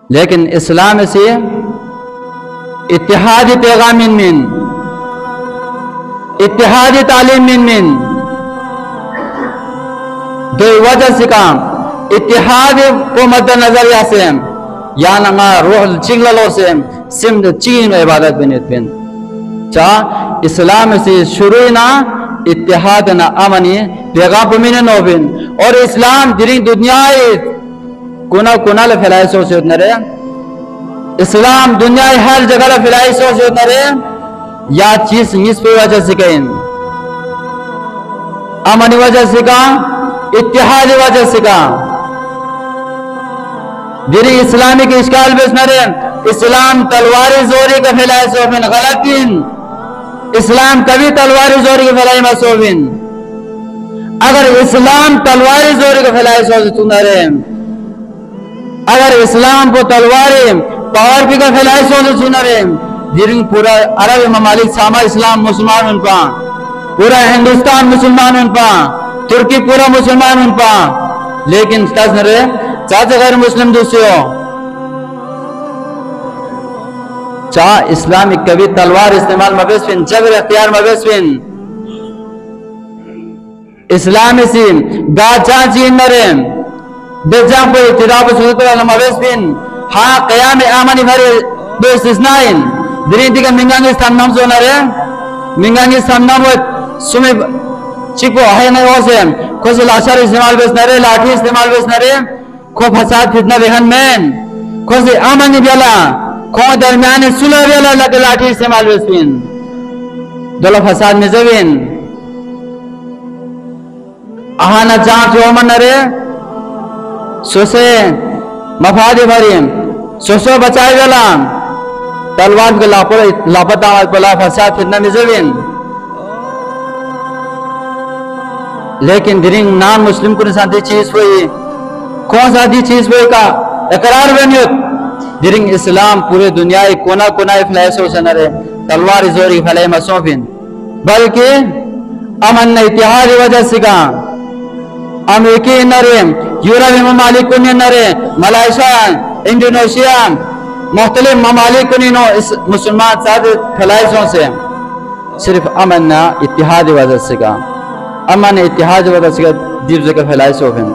لیکن اسلام سے اتحادی پیغام من اتحادی تعلیم من دو وجہ سے کام اتحاد کو مد نظر یا سے یا نما روح چگلو سے سمد چین عبادت بنیت بن چاہ اسلام سے شروع نہ اتحاد نہ امنی پیغام من نو بن اور اسلام دری دنیا کونا لے پھیلائی سو سے اتنا رہے اسلام دنیا ہر جگہ لے پھیلائی سو سے اتنا رہے یا چیز نیس پہ وجہ سے کہیں امنی وجہ سے کہاں اتحادی وجہ سے کہاں دری اسلامی کی اشکال بیس نہ رہے اسلام تلواری زوری کا پھیلائی سو بن غلطین اسلام کبھی تلواری زوری کا پھیلائی مسو بن اگر اسلام تلواری زوری کا پھیلائی سو سے اتنا رہے اگر اسلام کو تلواری پاور بھی کا پھیلائی سو سے سنا رہے دیرنگ پورا عرب ممالک ساما اسلام مسلمان ان پا پورا ہندوستان مسلمان ان پا ترکی پورا مسلمان ان پا لیکن کس نہ رہے چاہتے غیر مسلم دوسرے ہو چاہ اسلامی کبھی تلوار استعمال مبیس فین جبر اختیار مبیس فین اسلامی سی گا چاہ چین نہ رہے بے جان پر اتداب سلطہ والا مبیس بین ہاں قیام آمانی بھرے بے استثنائن دنیا دیکھا منگانگی استعمال سو نہ رہے منگانگی استعمال وہ سمی چکو ہے نہیں ہو سے خوش لاشار استعمال بیس نہ رہے لاٹھی استعمال بیس نہ رہے کھو فساد فتنہ بہن مین خوش آمانی بیالا کھو درمیان سلح بیالا لکے لاٹھی استعمال بیس بین دولو فساد نزوین آہانا جان جو من نہ رہے سوسے مفادی بھریم سوسو بچائی گلام تلوار کے لاپتہ آمد پلا فساد فتنہ مزوین لیکن درنگ نان مسلم کو نسان دی چیز ہوئی کون سا دی چیز ہوئی کا اقرار بینیت درنگ اسلام پورے دنیا کونا کونا افلائی سو سنرے تلوار زوری فلائی مسوفین بلکہ امن اتحاد وجہ سکا امریکی نرم یورپی ممالک کنی نرم ملائیشیا انڈونیشیا مختلف ممالک کنی نو اس مسلمان ساتھ پھیلائشوں سے صرف امن اتحاد وجہ سے کا امن اتحاد وجہ سے کا دیب سے کا پھیلائشوں ہیں